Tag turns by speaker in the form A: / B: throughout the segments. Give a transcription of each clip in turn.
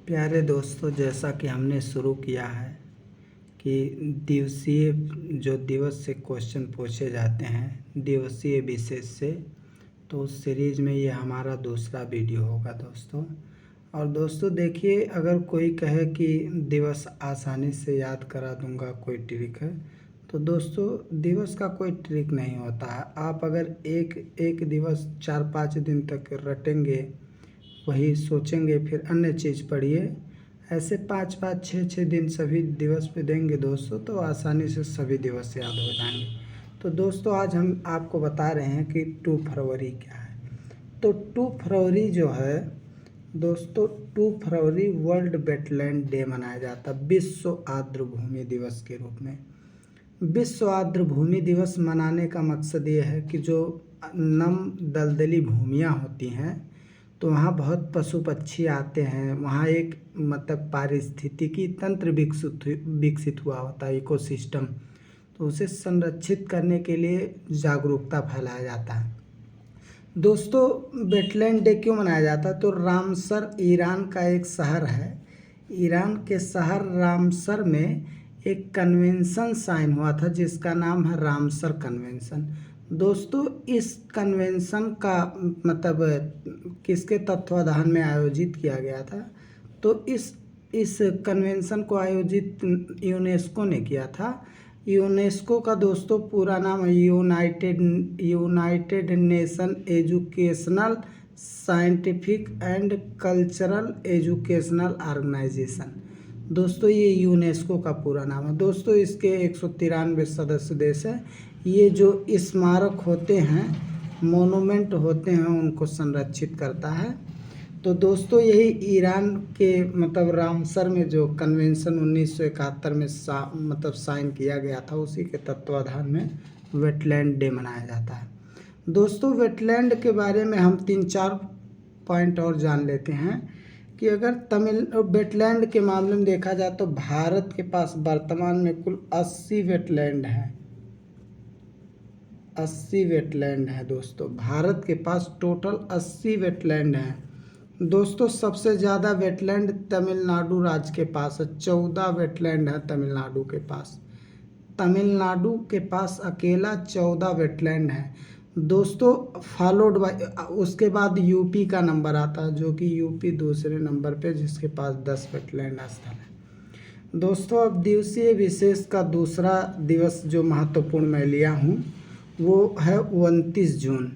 A: प्यारे दोस्तों, जैसा कि हमने शुरू किया है कि दिवसीय जो दिवस से क्वेश्चन पूछे जाते हैं दिवसीय विशेष से, तो उस सीरीज़ में ये हमारा दूसरा वीडियो होगा दोस्तों। और दोस्तों देखिए, अगर कोई कहे कि दिवस आसानी से याद करा दूंगा, कोई ट्रिक है, तो दोस्तों दिवस का कोई ट्रिक नहीं होता है। आप अगर एक एक दिवस 4-5 दिन तक रटेंगे, वही सोचेंगे, फिर अन्य चीज़ पढ़िए, ऐसे 5-5 6-6 दिन सभी दिवस पे देंगे दोस्तों, तो आसानी से सभी दिवस याद हो जाएंगे। तो दोस्तों आज हम आपको बता रहे हैं कि 2 फरवरी क्या है। तो 2 फरवरी जो है दोस्तों, 2 फरवरी वर्ल्ड वेटलैंड डे मनाया जाता है, विश्व आर्द्र भूमि दिवस के रूप में। विश्व आर्द्र भूमि दिवस मनाने का मकसद ये है कि जो नम दलदली भूमियाँ होती हैं, तो वहाँ बहुत पशु पक्षी आते हैं, वहाँ एक मतलब पारिस्थितिकी तंत्र विकसित हुआ होता है, इकोसिस्टम। तो उसे संरक्षित करने के लिए जागरूकता फैलाया जाता है। दोस्तों वेटलैंड डे क्यों मनाया जाता है? तो रामसर ईरान का एक शहर है। ईरान के शहर रामसर में एक कन्वेंशन साइन हुआ था जिसका नाम है रामसर कन्वेंशन। दोस्तों इस कन्वेंशन का मतलब किसके तत्वाधान में आयोजित किया गया था? तो इस कन्वेंशन को आयोजित यूनेस्को ने किया था। यूनेस्को का दोस्तों पूरा नाम है united nation educational scientific and cultural educational organisation. दोस्तों ये यूनेस्को का पूरा नाम है। दोस्तों इसके 193 सदस्य देश है। ये जो स्मारक होते हैं, मोनूमेंट होते हैं, उनको संरक्षित करता है। तो दोस्तों यही ईरान के मतलब रामसर में जो कन्वेंशन 1971 में साइन किया गया था, उसी के तत्वाधान में वेटलैंड डे मनाया जाता है। दोस्तों वेटलैंड के बारे में हम 3-4 पॉइंट और जान लेते हैं कि अगर वेटलैंड के मामले में देखा जाए तो भारत के पास वर्तमान में कुल 80 वेटलैंड हैं। 80 वेटलैंड है दोस्तों, भारत के पास टोटल 80 वेटलैंड हैं। दोस्तों सबसे ज़्यादा वेटलैंड तमिलनाडु राज्य के पास है, 14 वेटलैंड है तमिलनाडु के पास। तमिलनाडु के पास अकेला 14 वेटलैंड है दोस्तों। फॉलोड बाय उसके बाद यूपी का नंबर आता है, जो कि यूपी दूसरे नंबर पे, जिसके पास 10 वेटलैंड स्थल है। दोस्तों अब दिवसीय विशेष का दूसरा दिवस जो महत्वपूर्ण मैं लिया हूँ वो है 29 जून।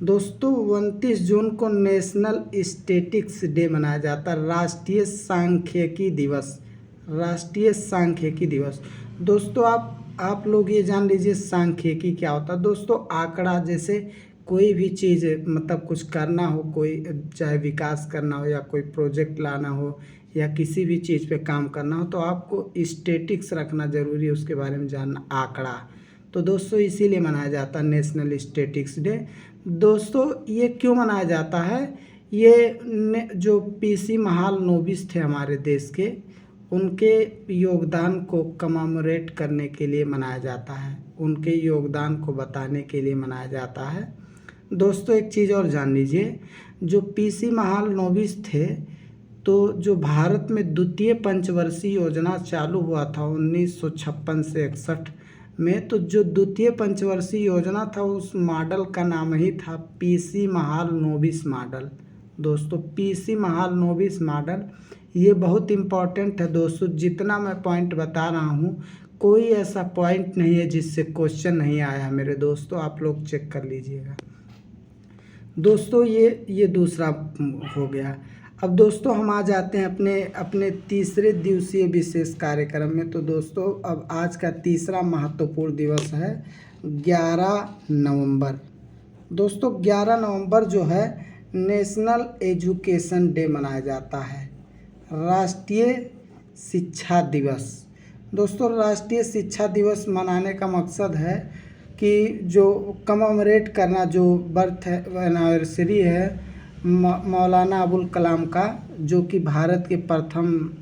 A: दोस्तों 29 जून को नेशनल स्टैटिस्टिक्स डे मनाया जाता है, राष्ट्रीय सांख्यिकी दिवस। राष्ट्रीय सांख्यिकी दिवस। दोस्तों आप लोग ये जान लीजिए सांख्यिकी क्या होता है। दोस्तों आंकड़ा, जैसे कोई भी चीज़ मतलब कुछ करना हो, कोई चाहे विकास करना हो या कोई प्रोजेक्ट लाना हो या किसी भी चीज़ पे काम करना हो, तो आपको स्टैटिस्टिक्स रखना ज़रूरी है, उसके बारे में जानना, आंकड़ा। तो दोस्तों इसीलिए मनाया जाता है नेशनल स्टैटिस्टिक्स डे। दोस्तों ये क्यों मनाया जाता है? ये जो पीसी महालनोबिस थे हमारे देश के, उनके योगदान को कमेमोरेट करने के लिए मनाया जाता है, उनके योगदान को बताने के लिए मनाया जाता है। दोस्तों एक चीज़ और जान लीजिए, जो पीसी महालनोबिस थे, तो जो भारत में द्वितीय पंचवर्षीय योजना चालू हुआ था 1956 से 61 में, तो जो द्वितीय पंचवर्षीय योजना था उस मॉडल का नाम ही था पीसी महालनोबिस मॉडल। दोस्तों पीसी महालनोबिस मॉडल ये बहुत इम्पॉर्टेंट है दोस्तों। जितना मैं पॉइंट बता रहा हूँ, कोई ऐसा पॉइंट नहीं है जिससे क्वेश्चन नहीं आया है मेरे दोस्तों, आप लोग चेक कर लीजिएगा। दोस्तों ये दूसरा हो गया। अब दोस्तों हम आ जाते हैं अपने तीसरे दिवसीय विशेष कार्यक्रम में। तो दोस्तों अब आज का तीसरा महत्वपूर्ण दिवस है 11 नवंबर। दोस्तों 11 नवंबर जो है नेशनल एजुकेशन डे मनाया जाता है, राष्ट्रीय शिक्षा दिवस। दोस्तों राष्ट्रीय शिक्षा दिवस मनाने का मकसद है कि जो कमेमोरेट करना, जो बर्थ एनिवर्सरी है मौलाना अबुल कलाम का, जो कि भारत के प्रथम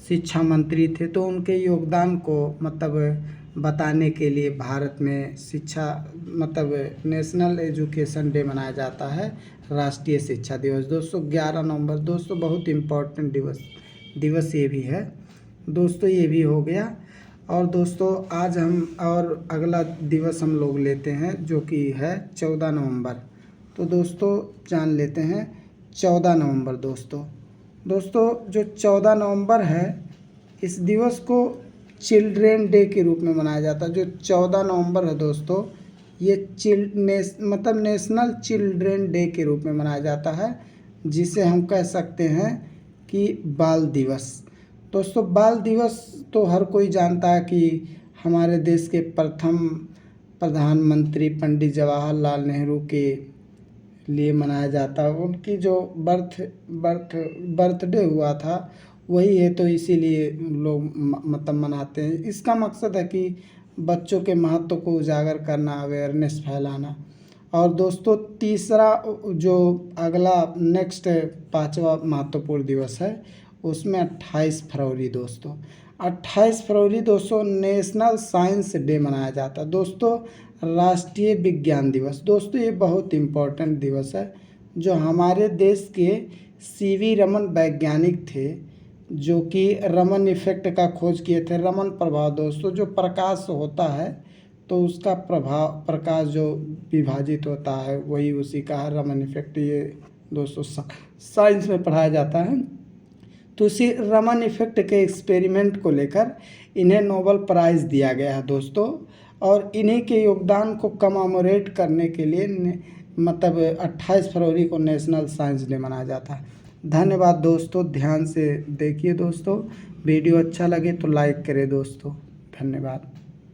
A: शिक्षा मंत्री थे, तो उनके योगदान को मतलब बताने के लिए भारत में शिक्षा मतलब नेशनल एजुकेशन डे मनाया जाता है, राष्ट्रीय शिक्षा दिवस। दोस्तों 11 नवंबर दोस्तों बहुत इम्पोर्टेंट दिवस दिवस ये भी है दोस्तों, ये भी हो गया। और दोस्तों आज हम और अगला दिवस हम लोग लेते हैं जो कि है 14 नवंबर। तो दोस्तों जान लेते हैं 14 नवंबर। दोस्तों जो 14 नवंबर है, इस दिवस को चिल्ड्रेन डे के रूप में मनाया जाता है। जो 14 नवंबर है दोस्तों, ये नेशनल चिल्ड्रेन डे के रूप में मनाया जाता है, जिसे हम कह सकते हैं कि बाल दिवस। दोस्तों बाल दिवस तो हर कोई जानता है कि हमारे देश के प्रथम प्रधानमंत्री पंडित जवाहरलाल नेहरू के लिए मनाया जाता है। उनकी जो बर्थडे हुआ था वही है, तो इसीलिए लोग मतलब मनाते हैं। इसका मकसद है कि बच्चों के महत्व को उजागर करना, अवेयरनेस फैलाना। और दोस्तों तीसरा जो अगला नेक्स्ट 5वां महत्वपूर्ण दिवस है, उसमें 28 फरवरी दोस्तों 28 फरवरी दोस्तों नेशनल साइंस डे मनाया जाता है। दोस्तों राष्ट्रीय विज्ञान दिवस। दोस्तों ये बहुत इम्पोर्टेंट दिवस है। जो हमारे देश के सीवी रमन वैज्ञानिक थे, जो कि रमन इफेक्ट का खोज किए थे। रमन प्रभाव दोस्तों, जो प्रकाश होता है तो उसका प्रभाव, प्रकाश जो विभाजित होता है वही उसी का है, रमन इफेक्ट। ये दोस्तों साइंस में पढ़ाया जाता है। तो इसी रमन इफेक्ट के एक्सपेरिमेंट को लेकर इन्हें नोबेल प्राइज़ दिया गया है दोस्तों। और इन्हीं के योगदान को कमेमोरेट करने के लिए मतलब 28 फरवरी को नेशनल साइंस डे मनाया जाता है। धन्यवाद दोस्तों, ध्यान से देखिए दोस्तों। वीडियो अच्छा लगे तो लाइक करें दोस्तों। धन्यवाद।